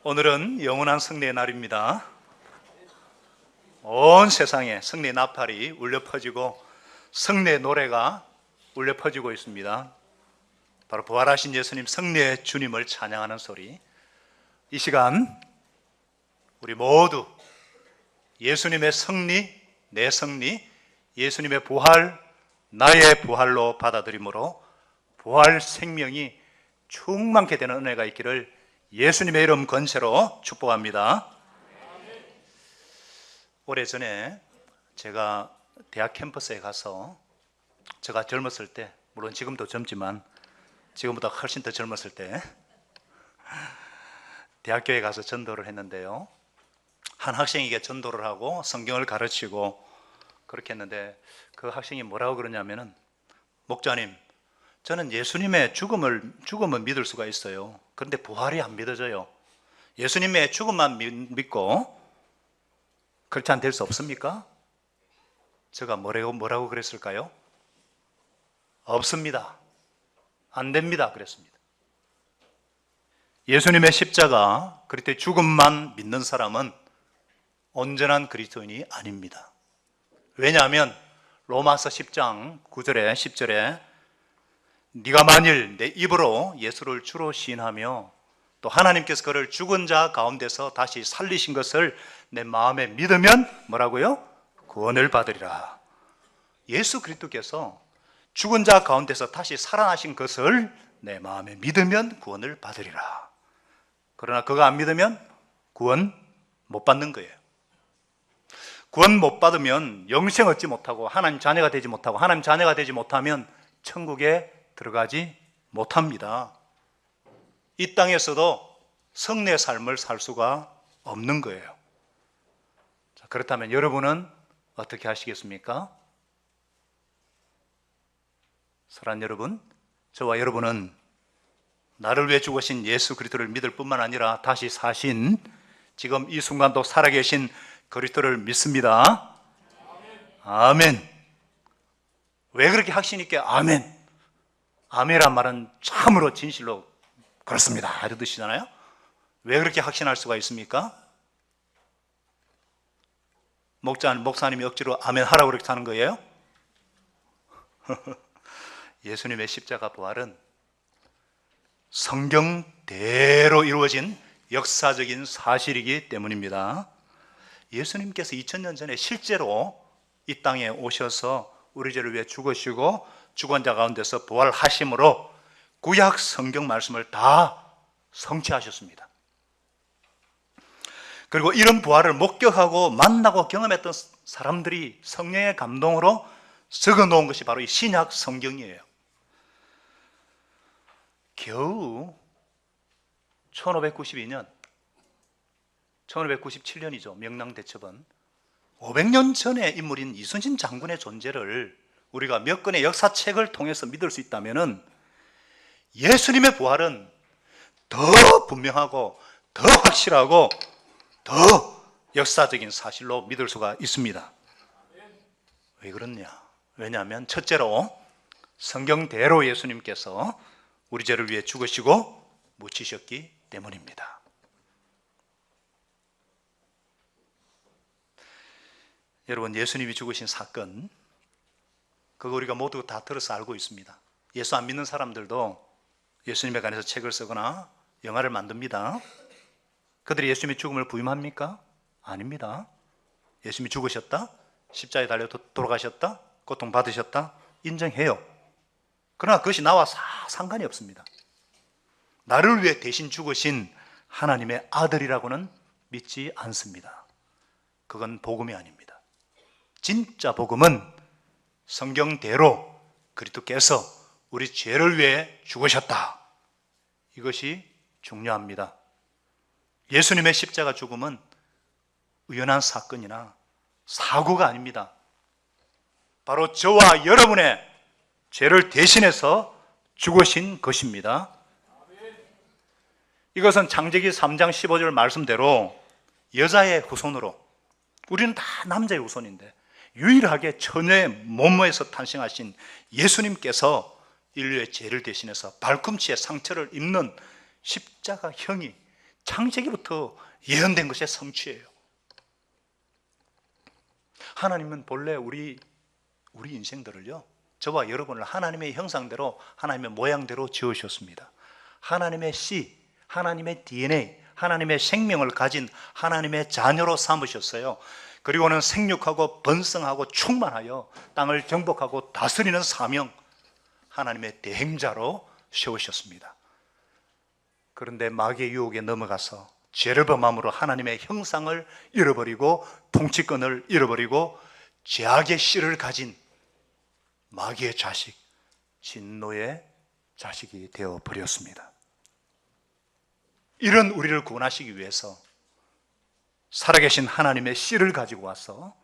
오늘은 영원한 승리의 날입니다. 온 세상에 승리의 나팔이 울려 퍼지고 승리의 노래가 울려 퍼지고 있습니다. 바로 부활하신 예수님, 승리의 주님을 찬양하는 소리. 이 시간 우리 모두 예수님의 승리, 내 승리, 예수님의 부활, 나의 부활로 받아들임으로 부활 생명이 충만케 되는 은혜가 있기를 예수님의 이름 권세로 축복합니다. 오래전에 제가 대학 캠퍼스에 가서, 제가 젊었을 때, 물론 지금도 젊지만 지금보다 훨씬 더 젊었을 때 대학교에 가서 전도를 했는데요, 한 학생에게 전도를 하고 성경을 가르치고 그렇게 했는데, 그 학생이 뭐라고 그러냐면은, 목자님, 저는 예수님의 죽음은 믿을 수가 있어요. 그런데 부활이 안 믿어져요. 예수님의 죽음만 믿고 그렇지 않 될 수 없습니까? 제가 뭐라고 그랬을까요? 없습니다. 안 됩니다. 그랬습니다. 예수님의 십자가, 그리스도의 죽음만 믿는 사람은 온전한 그리스도인이 아닙니다. 왜냐하면 로마서 10장 9절에 10절에 네가 만일 내 입으로 예수를 주로 시인하며 또 하나님께서 그를 죽은 자 가운데서 다시 살리신 것을 내 마음에 믿으면 뭐라고요? 구원을 받으리라. 예수 그리스도께서 죽은 자 가운데서 다시 살아나신 것을 내 마음에 믿으면 구원을 받으리라. 그러나 그거 안 믿으면 구원 못 받는 거예요. 구원 못 받으면 영생 얻지 못하고 하나님 자녀가 되지 못하고, 하나님 자녀가 되지 못하면 천국에 들어가지 못합니다. 이 땅에서도 성례의 삶을 살 수가 없는 거예요. 자, 그렇다면 여러분은 어떻게 하시겠습니까? 사랑하는 여러분, 저와 여러분은 나를 위해 죽으신 예수 그리스도를 믿을 뿐만 아니라 다시 사신, 지금 이 순간도 살아계신 그리스도를 믿습니다. 아멘. 왜 그렇게 확신 있게 아멘? 아멘이란 말은 참으로 진실로 그렇습니다 이런 뜻이잖아요. 왜 그렇게 확신할 수가 있습니까? 목사님이 억지로 아멘 하라고 그렇게 하는 거예요? 예수님의 십자가 부활은 성경대로 이루어진 역사적인 사실이기 때문입니다. 예수님께서 2000년 전에 실제로 이 땅에 오셔서 우리 죄를 위해 죽으시고 죽은 자 가운데서 부활하심으로 구약 성경 말씀을 다 성취하셨습니다. 그리고 이런 부활을 목격하고 만나고 경험했던 사람들이 성령의 감동으로 적어 놓은 것이 바로 이 신약 성경이에요. 겨우 1592년, 1597년이죠. 명랑대첩은 500년 전의 인물인 이순신 장군의 존재를 우리가 몇 권의 역사책을 통해서 믿을 수 있다면 예수님의 부활은 더 분명하고 더 확실하고 더 역사적인 사실로 믿을 수가 있습니다. 왜 그렇냐? 왜냐하면 첫째로 성경대로 예수님께서 우리 죄를 위해 죽으시고 묻히셨기 때문입니다. 여러분, 예수님이 죽으신 사건, 그거 우리가 모두 다 들어서 알고 있습니다. 예수 안 믿는 사람들도 예수님에 관해서 책을 쓰거나 영화를 만듭니다. 그들이 예수님의 죽음을 부인합니까? 아닙니다. 예수님이 죽으셨다, 십자가에 달려 돌아가셨다, 고통받으셨다, 인정해요. 그러나 그것이 나와 상관이 없습니다. 나를 위해 대신 죽으신 하나님의 아들이라고는 믿지 않습니다. 그건 복음이 아닙니다. 진짜 복음은 성경대로 그리스도께서 우리 죄를 위해 죽으셨다, 이것이 중요합니다. 예수님의 십자가 죽음은 우연한 사건이나 사고가 아닙니다. 바로 저와 여러분의 죄를 대신해서 죽으신 것입니다. 이것은 창세기 3장 15절 말씀대로 여자의 후손으로, 우리는 다 남자의 후손인데 유일하게 처녀의 몸에서 탄생하신 예수님께서 인류의 죄를 대신해서 발꿈치에 상처를 입는 십자가형이 창세기부터 예언된 것의 성취예요. 하나님은 본래 우리 인생들을요, 저와 여러분을 하나님의 형상대로, 하나님의 모양대로 지으셨습니다. 하나님의 씨, 하나님의 DNA, 하나님의 생명을 가진 하나님의 자녀로 삼으셨어요. 그리고는 생육하고 번성하고 충만하여 땅을 정복하고 다스리는 사명, 하나님의 대행자로 세우셨습니다. 그런데 마귀의 유혹에 넘어가서 죄를 범함으로 하나님의 형상을 잃어버리고 통치권을 잃어버리고 죄악의 씨를 가진 마귀의 자식, 진노의 자식이 되어버렸습니다. 이런 우리를 구원하시기 위해서 살아계신 하나님의 씨를 가지고 와서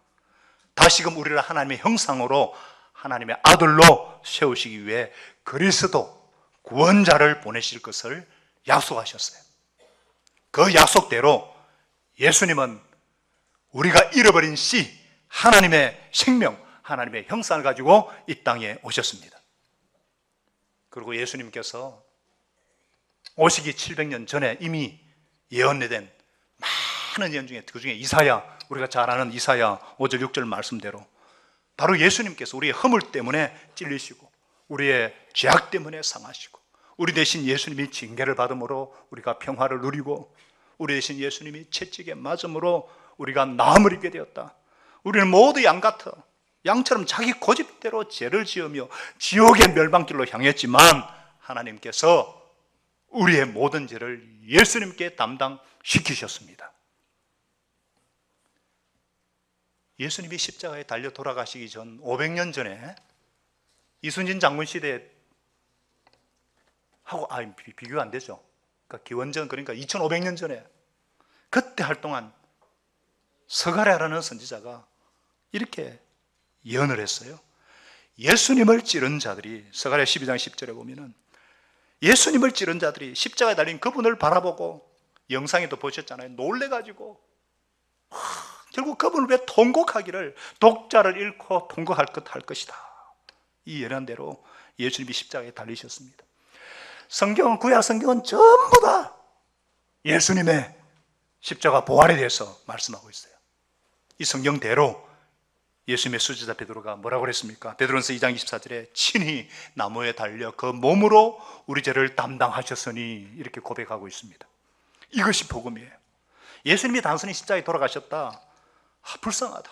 다시금 우리를 하나님의 형상으로 하나님의 아들로 세우시기 위해 그리스도 구원자를 보내실 것을 약속하셨어요. 그 약속대로 예수님은 우리가 잃어버린 씨, 하나님의 생명, 하나님의 형상을 가지고 이 땅에 오셨습니다. 그리고 예수님께서 오시기 700년 전에 이미 예언된 많은 예언 중에 그 중에 이사야, 우리가 잘 아는 이사야 5절 6절 말씀대로 바로 예수님께서 우리의 허물 때문에 찔리시고 우리의 죄악 때문에 상하시고 우리 대신 예수님이 징계를 받음으로 우리가 평화를 누리고 우리 대신 예수님이 채찍에 맞음으로 우리가 나음을 입게 되었다. 우리는 모두 양 같아 양처럼 자기 고집대로 죄를 지으며 지옥의 멸망길로 향했지만 하나님께서 우리의 모든 죄를 예수님께 담당시키셨습니다. 예수님이 십자가에 달려 돌아가시기 전 500년 전에 이순신 장군 시대 하고 비교가 안 되죠. 그러니까 기원전, 그러니까 2500년 전에 그때 활동한 서가랴라는 선지자가 이렇게 예언을 했어요. 예수님을 찌른 자들이, 서가랴 12장 10절에 보면은 예수님을 찌른 자들이 십자가에 달린 그분을 바라보고, 영상에도 보셨잖아요, 놀래가지고 결국 그분을 왜 통곡하기를, 독자를 잃고 통곡할 것 할 것이다, 이 예언대로 예수님이 십자가에 달리셨습니다. 성경은, 구약 성경은 전부 다 예수님의 십자가 부활에 대해서 말씀하고 있어요. 이 성경대로 예수님의 수제자 베드로가 뭐라고 그랬습니까? 베드로전서 2장 24절에 친히 나무에 달려 그 몸으로 우리 죄를 담당하셨으니, 이렇게 고백하고 있습니다. 이것이 복음이에요. 예수님이 단순히 십자가에 돌아가셨다, 불쌍하다,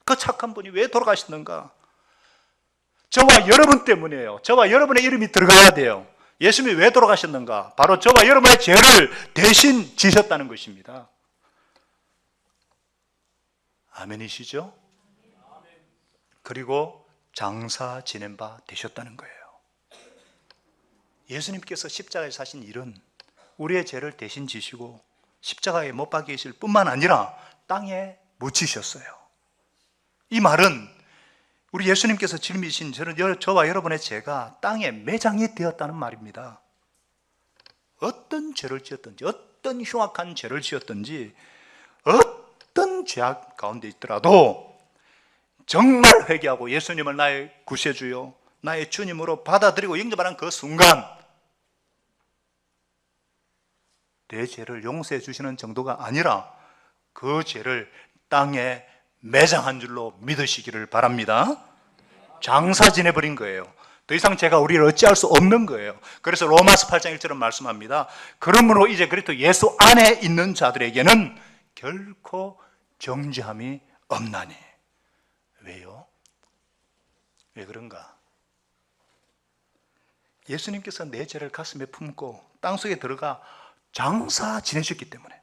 그 착한 분이 왜 돌아가셨는가? 저와 여러분 때문이에요. 저와 여러분의 이름이 들어가야 돼요. 예수님이 왜 돌아가셨는가? 바로 저와 여러분의 죄를 대신 지셨다는 것입니다. 아멘이시죠? 그리고 장사 지낸 바 되셨다는 거예요. 예수님께서 십자가에 사신 일은 우리의 죄를 대신 지시고 십자가에 못 박이실 뿐만 아니라 땅에 묻히셨어요. 이 말은 우리 예수님께서 짊으신 저와 여러분의 죄가 땅에 매장이 되었다는 말입니다. 어떤 죄를 지었든지, 어떤 흉악한 죄를 지었든지, 어떤 죄악 가운데 있더라도 정말 회개하고 예수님을 나의 구세주요, 나의 주님으로 받아들이고 영접하는 그 순간 내 죄를 용서해 주시는 정도가 아니라 그 죄를 땅에 매장한 줄로 믿으시기를 바랍니다. 장사 지내버린 거예요. 더 이상 죄가 우리를 어찌할 수 없는 거예요. 그래서 로마서 8장 1절은 말씀합니다. 그러므로 이제 그리스도 예수 안에 있는 자들에게는 결코 정죄함이 없나니. 왜요? 왜 그런가? 예수님께서 내 죄를 가슴에 품고 땅속에 들어가 장사 지내셨기 때문에,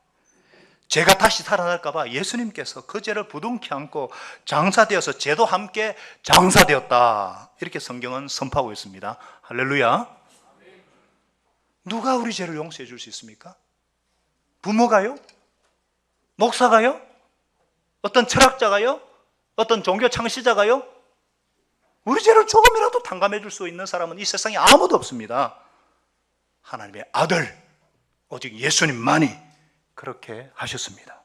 죄가 다시 살아날까 봐 예수님께서 그 죄를 부둥켜 안고 장사되어서 죄도 함께 장사되었다, 이렇게 성경은 선포하고 있습니다. 할렐루야. 누가 우리 죄를 용서해 줄 수 있습니까? 부모가요? 목사가요? 어떤 철학자가요? 어떤 종교 창시자가요? 우리 죄를 조금이라도 탕감해 줄 수 있는 사람은 이 세상에 아무도 없습니다. 하나님의 아들, 오직 예수님만이 그렇게 하셨습니다.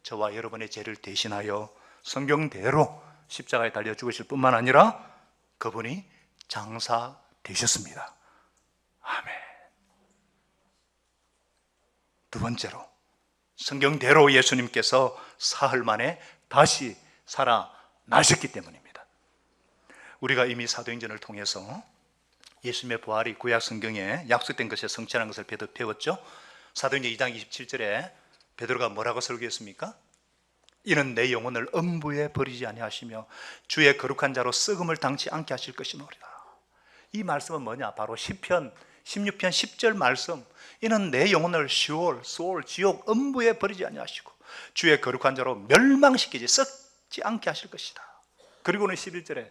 저와 여러분의 죄를 대신하여 성경대로 십자가에 달려 죽으실 뿐만 아니라 그분이 장사 되셨습니다. 아멘. 두 번째로, 성경대로 예수님께서 사흘 만에 다시 살아나셨기 때문입니다. 우리가 이미 사도행전을 통해서 예수님의 부활이 구약 성경에 약속된 것에 성취하는 것을 배웠죠. 사도행전 2장 27절에 베드로가 뭐라고 설교했습니까? 이는 내 영혼을 음부에 버리지 아니하시며 주의 거룩한 자로 썩음을 당치 않게 하실 것이노라. 이 말씀은 뭐냐? 바로 시편 16편 10절 말씀. 이는 내 영혼을 시올, 지옥, 음부에 버리지 아니하시고 주의 거룩한 자로 멸망시키지 썩지 않게 하실 것이다. 그리고는 11절에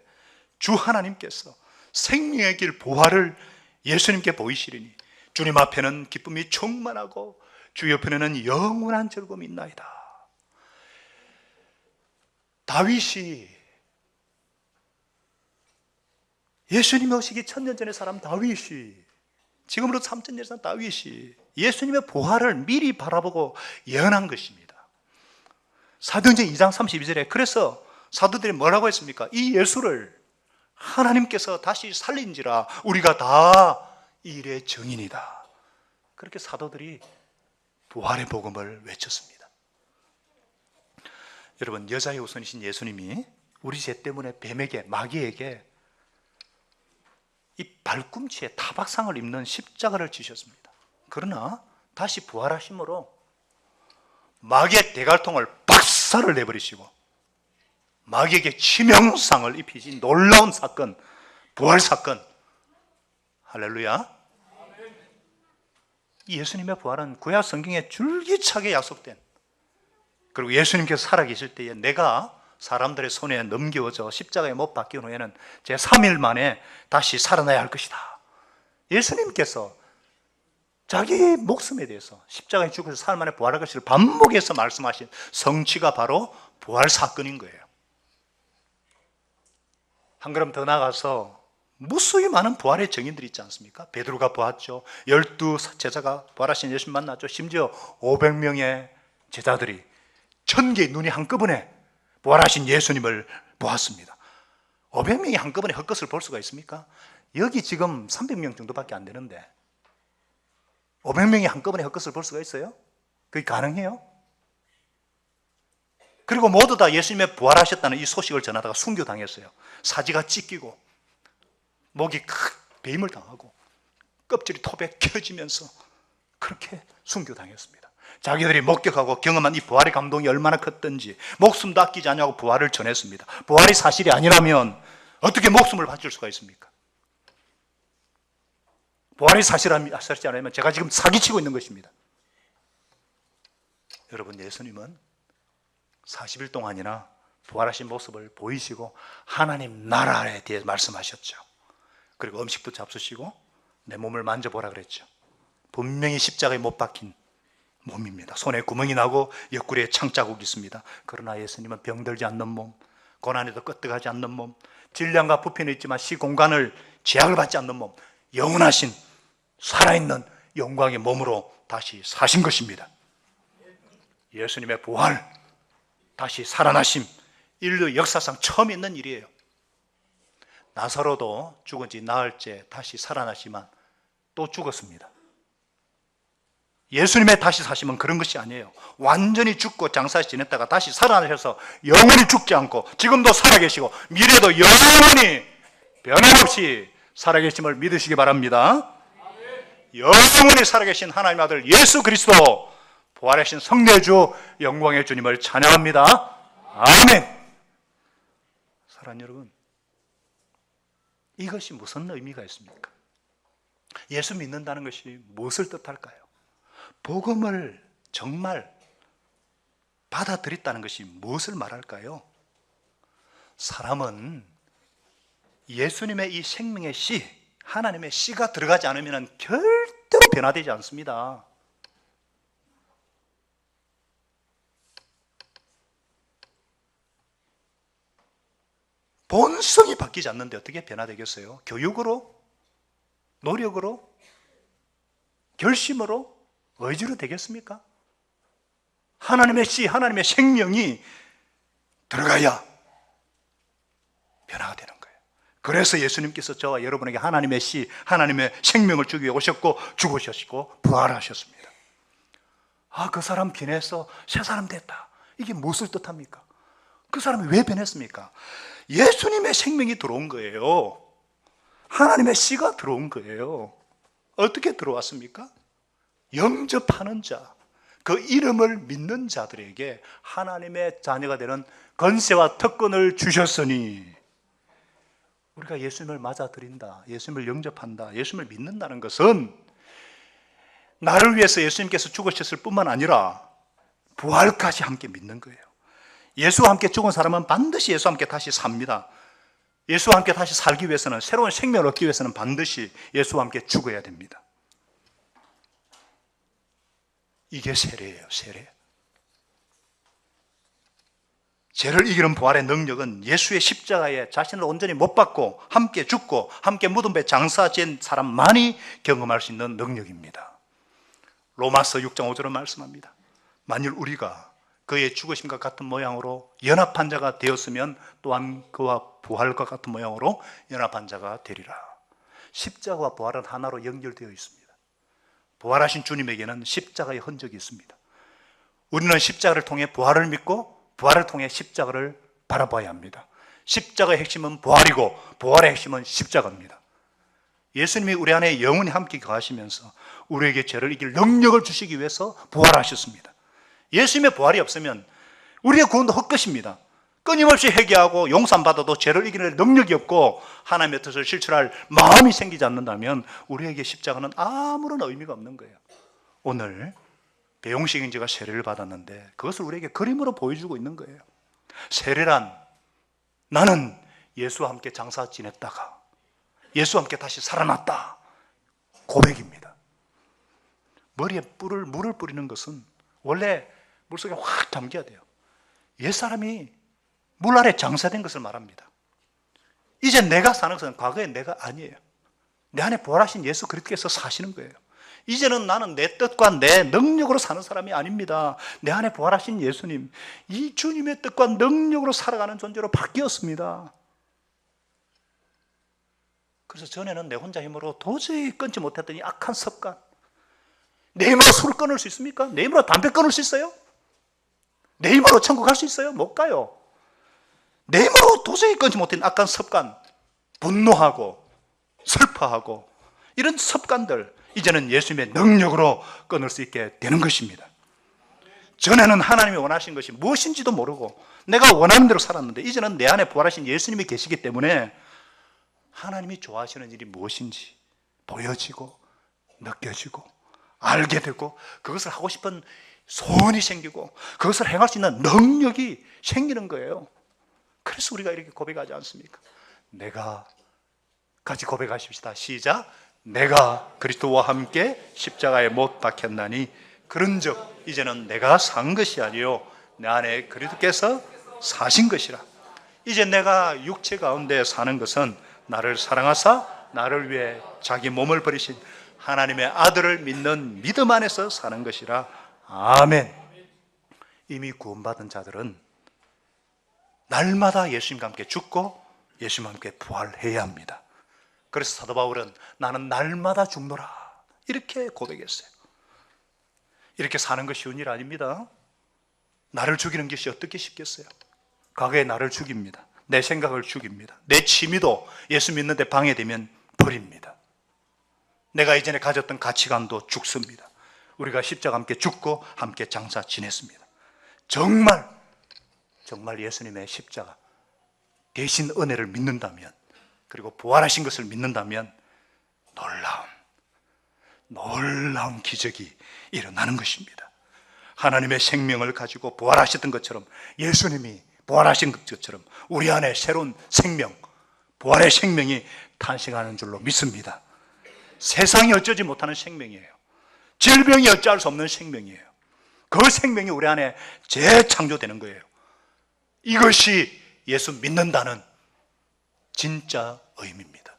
주 하나님께서 생명의 길 부활을 예수님께 보이시리니 주님 앞에는 기쁨이 충만하고 주 옆에는 영원한 즐거움이 있나이다. 다윗이, 예수님이 오시기 1000년 전의 사람 다윗이, 지금으로부터 3000년 전의 사람 다윗이 예수님의 부활을 미리 바라보고 예언한 것입니다. 사도행전 2장 32절에 그래서 사도들이 뭐라고 했습니까? 이 예수를 하나님께서 다시 살린지라 우리가 다 이 일의 증인이다. 그렇게 사도들이 부활의 복음을 외쳤습니다. 여러분, 여자의 후손이신 예수님이 우리 죄 때문에 뱀에게, 마귀에게 이 발꿈치에 타박상을 입는 십자가를 지셨습니다. 그러나 다시 부활하심으로 마귀의 대갈통을 박살을 내버리시고 마귀에게 치명상을 입히신 놀라운 사건, 부활 사건. 할렐루야. 예수님의 부활은 구약 성경에 줄기차게 약속된, 그리고 예수님께서 살아계실 때에 내가 사람들의 손에 넘겨져 십자가에 못 박힌 후에는 제 3일 만에 다시 살아나야 할 것이다. 예수님께서 자기 목숨에 대해서 십자가에 죽어서 3일 만에 부활할 것을 반복해서 말씀하신 성취가 바로 부활 사건인 거예요. 한 걸음 더 나가서 무수히 많은 부활의 증인들이 있지 않습니까? 베드로가 보았죠. 12 제자가 부활하신 예수님 만났죠. 심지어 500명의 제자들이 1000개의 눈이 한꺼번에 부활하신 예수님을 보았습니다. 500명이 한꺼번에 헛것을 볼 수가 있습니까? 여기 지금 300명 정도밖에 안 되는데 500명이 한꺼번에 헛것을 볼 수가 있어요? 그게 가능해요? 그리고 모두 다 예수님의 부활하셨다는 이 소식을 전하다가 순교당했어요. 사지가 찢기고 목이 배임을 당하고 껍질이 톱에 켜지면서 그렇게 순교당했습니다. 자기들이 목격하고 경험한 이 부활의 감동이 얼마나 컸던지 목숨도 아끼지 않냐고 부활을 전했습니다. 부활이 사실이 아니라면 어떻게 목숨을 바칠 수가 있습니까? 부활이 사실이 아니라면 제가 지금 사기치고 있는 것입니다. 여러분, 예수님은 40일 동안이나 부활하신 모습을 보이시고 하나님 나라에 대해 말씀하셨죠. 그리고 음식도 잡수시고 내 몸을 만져보라 그랬죠. 분명히 십자가에 못 박힌 몸입니다. 손에 구멍이 나고 옆구리에 창자국이 있습니다. 그러나 예수님은 병들지 않는 몸, 고난에도 끄떡하지 않는 몸, 질량과 부피는 있지만 시공간을 제약을 받지 않는 몸, 영원하신 살아있는 영광의 몸으로 다시 사신 것입니다. 예수님의 부활, 다시 살아나심, 인류 역사상 처음 있는 일이에요. 나사로도 죽은 지 나흘째 다시 살아나시만 또 죽었습니다. 예수님의 다시 사심은 그런 것이 아니에요. 완전히 죽고 장사시 지냈다가 다시 살아나셔서 영원히 죽지 않고 지금도 살아계시고 미래도 영원히 변함없이 살아계심을 믿으시기 바랍니다. 영원히 살아계신 하나님 아들 예수 그리스도, 부활하신 성례주 영광의 주님을 찬양합니다. 아멘. 사랑하는 여러분, 이것이 무슨 의미가 있습니까? 예수 믿는다는 것이 무엇을 뜻할까요? 복음을 정말 받아들였다는 것이 무엇을 말할까요? 사람은 예수님의 이 생명의 씨, 하나님의 씨가 들어가지 않으면 절대로 변화되지 않습니다. 본성이 바뀌지 않는데 어떻게 변화되겠어요? 교육으로? 노력으로? 결심으로? 의지로 되겠습니까? 하나님의 씨, 하나님의 생명이 들어가야 변화가 되는 거예요. 그래서 예수님께서 저와 여러분에게 하나님의 씨, 하나님의 생명을 주기 위해 오셨고 죽으셨고 부활하셨습니다. 그 사람 변해서 새 사람 됐다. 이게 무엇을 뜻합니까? 그 사람이 왜 변했습니까? 예수님의 생명이 들어온 거예요. 하나님의 씨가 들어온 거예요. 어떻게 들어왔습니까? 영접하는 자, 그 이름을 믿는 자들에게 하나님의 자녀가 되는 권세와 특권을 주셨으니, 우리가 예수님을 맞아들인다, 예수님을 영접한다, 예수님을 믿는다는 것은 나를 위해서 예수님께서 죽으셨을 뿐만 아니라 부활까지 함께 믿는 거예요. 예수와 함께 죽은 사람은 반드시 예수와 함께 다시 삽니다. 예수와 함께 다시 살기 위해서는, 새로운 생명을 얻기 위해서는 반드시 예수와 함께 죽어야 됩니다. 이게 세례예요, 세례. 죄를 이기는 부활의 능력은 예수의 십자가에 자신을 온전히 못 박고 함께 죽고 함께 무덤에 장사 지은 사람만이 경험할 수 있는 능력입니다. 로마서 6장 5절은 말씀합니다. 만일 우리가 그의 죽으심과 같은 모양으로 연합한 자가 되었으면 또한 그와 부활과 같은 모양으로 연합한 자가 되리라. 십자가와 부활은 하나로 연결되어 있습니다. 부활하신 주님에게는 십자가의 흔적이 있습니다. 우리는 십자가를 통해 부활을 믿고 부활을 통해 십자가를 바라봐야 합니다. 십자가의 핵심은 부활이고 부활의 핵심은 십자가입니다. 예수님이 우리 안에 영원히 함께 거하시면서 우리에게 죄를 이길 능력을 주시기 위해서 부활하셨습니다. 예수님의 부활이 없으면 우리의 구원도 헛것입니다. 끊임없이 회개하고 용서받아도 죄를 이기는 능력이 없고 하나님의 뜻을 실천할 마음이 생기지 않는다면 우리에게 십자가는 아무런 의미가 없는 거예요. 오늘 배용식 인지가 세례를 받았는데 그것을 우리에게 그림으로 보여주고 있는 거예요. 세례란 나는 예수와 함께 장사 지냈다가 예수와 함께 다시 살아났다, 고백입니다. 머리에 물을 뿌리는 것은 원래 물속에 확 잠겨야 돼요. 옛사람이 물 아래 장사된 것을 말합니다. 이제 내가 사는 것은 과거의 내가 아니에요. 내 안에 부활하신 예수 그리스도께서 사시는 거예요. 이제는 나는 내 뜻과 내 능력으로 사는 사람이 아닙니다. 내 안에 부활하신 예수님, 이 주님의 뜻과 능력으로 살아가는 존재로 바뀌었습니다. 그래서 전에는 내 혼자 힘으로 도저히 끊지 못했던 이 악한 습관, 내 힘으로 술을 끊을 수 있습니까? 내 힘으로 담배 끊을 수 있어요? 내 힘으로 천국 갈 수 있어요? 못 가요. 내 힘으로 도저히 끊지 못한 악한 습관, 분노하고 슬퍼하고 이런 습관들, 이제는 예수님의 능력으로 끊을 수 있게 되는 것입니다. 전에는 하나님이 원하신 것이 무엇인지도 모르고 내가 원하는 대로 살았는데 이제는 내 안에 부활하신 예수님이 계시기 때문에 하나님이 좋아하시는 일이 무엇인지 보여지고 느껴지고 알게 되고 그것을 하고 싶은 소원이 생기고 그것을 행할 수 있는 능력이 생기는 거예요. 그래서 우리가 이렇게 고백하지 않습니까? 내가, 같이 고백하십시다. 시작. 내가 그리스도와 함께 십자가에 못 박혔나니 그런즉 이제는 내가 산 것이 아니요 내 안에 그리스도께서 사신 것이라. 이제 내가 육체 가운데 사는 것은 나를 사랑하사 나를 위해 자기 몸을 버리신 하나님의 아들을 믿는 믿음 안에서 사는 것이라. 아멘. 이미 구원받은 자들은 날마다 예수님과 함께 죽고 예수님과 함께 부활해야 합니다. 그래서 사도 바울은 나는 날마다 죽노라 이렇게 고백했어요. 이렇게 사는 것이 쉬운 일 아닙니다. 나를 죽이는 것이 어떻게 쉽겠어요? 과거에 나를 죽입니다. 내 생각을 죽입니다. 내 취미도 예수 믿는데 방해되면 버립니다. 내가 이전에 가졌던 가치관도 죽습니다. 우리가 십자가 함께 죽고 함께 장사 지냈습니다. 정말 예수님의 십자가 대신 은혜를 믿는다면, 그리고 부활하신 것을 믿는다면 놀라운 기적이 일어나는 것입니다. 하나님의 생명을 가지고 부활하셨던 것처럼, 예수님이 부활하신 것처럼 우리 안에 새로운 생명, 부활의 생명이 탄생하는 줄로 믿습니다. 세상이 어쩌지 못하는 생명이에요. 질병이 어찌할 수 없는 생명이에요. 그 생명이 우리 안에 재창조되는 거예요. 이것이 예수 믿는다는 진짜 의미입니다.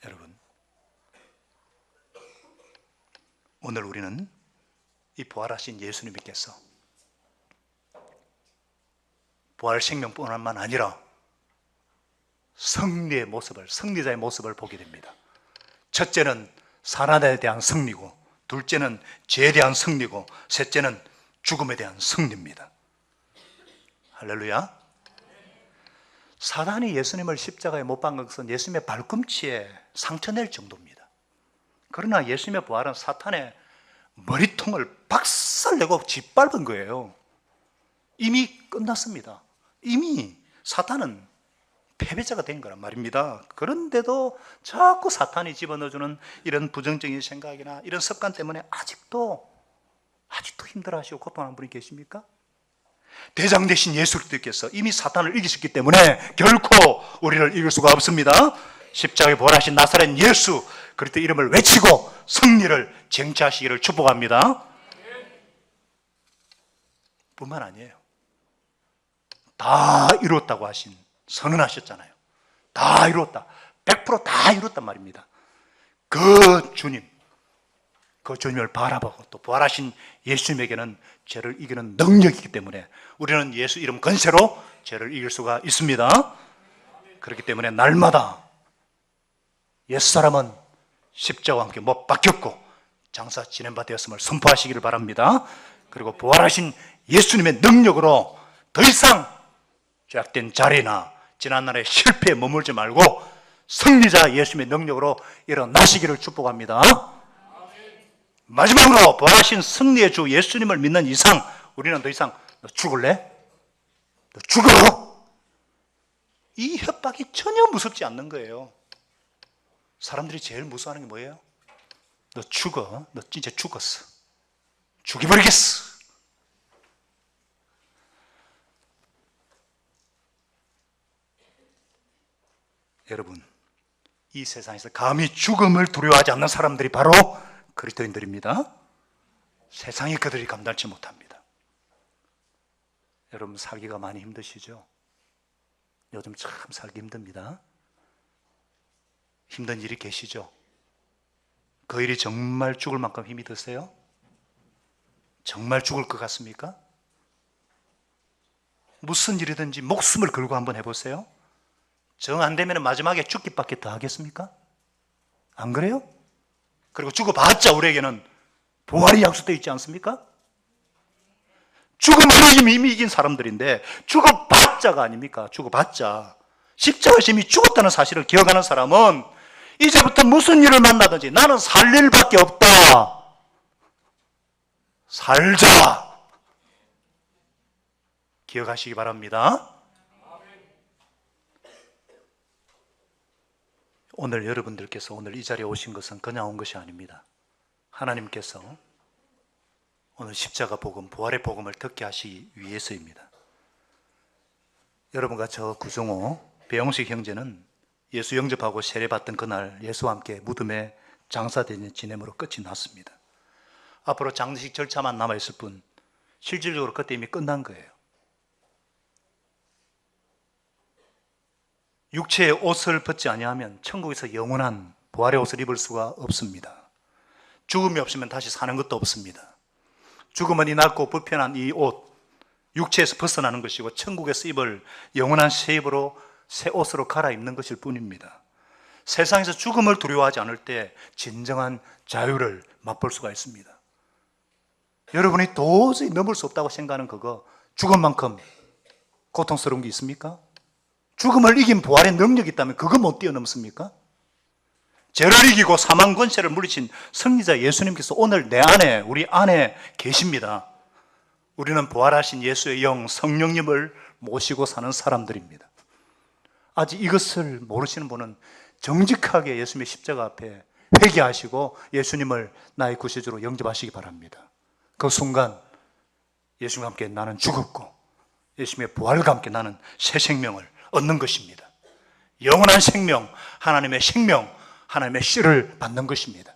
여러분, 오늘 우리는 이 부활하신 예수님께서 부활 생명뿐만 아니라 승리의 모습을, 승리자의 모습을 보게 됩니다. 첫째는 사단에 대한 승리고, 둘째는 죄에 대한 승리고 셋째는 죽음에 대한 승리입니다. 할렐루야. 사단이 예수님을 십자가에 못 박은 것은 예수님의 발꿈치에 상처 낼 정도입니다. 그러나 예수님의 부활은 사탄의 머리통을 박살내고 짓밟은 거예요. 이미 끝났습니다. 이미 사탄은 패배자가 된 거란 말입니다. 그런데도 자꾸 사탄이 집어넣어주는 이런 부정적인 생각이나 이런 습관 때문에 아직도 힘들어하시고 고통하는 분이 계십니까? 대장 되신 예수 그리스도께서 이미 사탄을 이기셨기 때문에 결코 우리를 이길 수가 없습니다. 십자가에 부활하신 나사렛 예수 그리스도 이름을 외치고 승리를 쟁취하시기를 축복합니다. 뿐만 아니에요. 다 이뤘다고 하신 선언하셨잖아요. 다 이뤘다. 100%다 이뤘단 말입니다. 그 주님을 바라보고 또 부활하신 예수님에게는 죄를 이기는 능력이 있기 때문에 우리는 예수 이름 권세로 죄를 이길 수가 있습니다. 그렇기 때문에 날마다 옛사람은 십자가와 함께 못 박혔고 장사 지낸 바 되었음을 선포하시기를 바랍니다. 그리고 부활하신 예수님의 능력으로 더 이상 죄악된 자리나 지난날의 실패에 머물지 말고 승리자 예수님의 능력으로 일어나시기를 축복합니다. 마지막으로 부활하신 승리의 주 예수님을 믿는 이상 우리는 더 이상 너 죽을래? 너 죽어? 이 협박이 전혀 무섭지 않는 거예요. 사람들이 제일 무서워하는 게 뭐예요? 너 죽어. 너 진짜 죽었어. 죽여버리겠어. 여러분, 이 세상에서 감히 죽음을 두려워하지 않는 사람들이 바로 그리스도인들입니다. 세상이 그들이 감당치 못합니다. 여러분, 살기가 많이 힘드시죠? 요즘 참 살기 힘듭니다. 힘든 일이 계시죠? 그 일이 정말 죽을 만큼 힘이 드세요? 정말 죽을 것 같습니까? 무슨 일이든지 목숨을 걸고 한번 해보세요. 정 안 되면 마지막에 죽기밖에 더 하겠습니까? 안 그래요? 그리고 죽어봤자 우리에게는 부활이 약속되어 있지 않습니까? 죽음을 이미 이긴 사람들인데 죽어봤자가 아닙니까? 죽어봤자 십자가에서 이미 죽었다는 사실을 기억하는 사람은 이제부터 무슨 일을 만나든지 나는 살 일밖에 없다. 살자. 기억하시기 바랍니다. 오늘 여러분들께서 오늘 이 자리에 오신 것은 그냥 온 것이 아닙니다. 하나님께서 오늘 십자가 복음, 부활의 복음을 듣게 하시기 위해서입니다. 여러분과 저 구정호, 배영식 형제는 예수 영접하고 세례받던 그날 예수와 함께 무덤에 장사되는 지냄으로 끝이 났습니다. 앞으로 장례식 절차만 남아있을 뿐 실질적으로 그때 이미 끝난 거예요. 육체의 옷을 벗지 아니하면 천국에서 영원한 부활의 옷을 입을 수가 없습니다. 죽음이 없으면 다시 사는 것도 없습니다. 죽음은 이 낮고 불편한 이 옷, 육체에서 벗어나는 것이고 천국에서 입을 영원한 새 입으로 새 옷으로 갈아입는 것일 뿐입니다. 세상에서 죽음을 두려워하지 않을 때 진정한 자유를 맛볼 수가 있습니다. 여러분이 도저히 넘을 수 없다고 생각하는 그거, 죽음만큼 고통스러운 게 있습니까? 죽음을 이긴 부활의 능력이 있다면 그거 못 뛰어넘습니까? 죄를 이기고 사망 권세를 물리친 승리자 예수님께서 오늘 내 안에, 우리 안에 계십니다. 우리는 부활하신 예수의 영, 성령님을 모시고 사는 사람들입니다. 아직 이것을 모르시는 분은 정직하게 예수님의 십자가 앞에 회개하시고 예수님을 나의 구세주로 영접하시기 바랍니다. 그 순간 예수님과 함께 나는 죽었고 예수님의 부활과 함께 나는 새 생명을 얻는 것입니다. 영원한 생명, 하나님의 생명, 하나님의 씨를 받는 것입니다.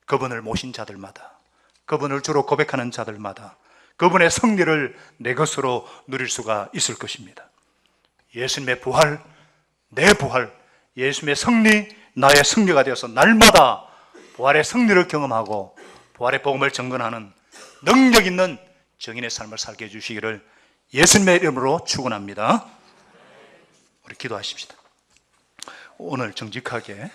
그분을 모신 자들마다, 그분을 주로 고백하는 자들마다 그분의 승리를 내 것으로 누릴 수가 있을 것입니다. 예수님의 부활, 내 부활, 예수님의 승리, 나의 승리가 되어서 날마다 부활의 승리를 경험하고 부활의 복음을 증거하는 능력 있는 정인의 삶을 살게 해주시기를 예수님의 이름으로 축원합니다. 우리 기도하십시다. 오늘 정직하게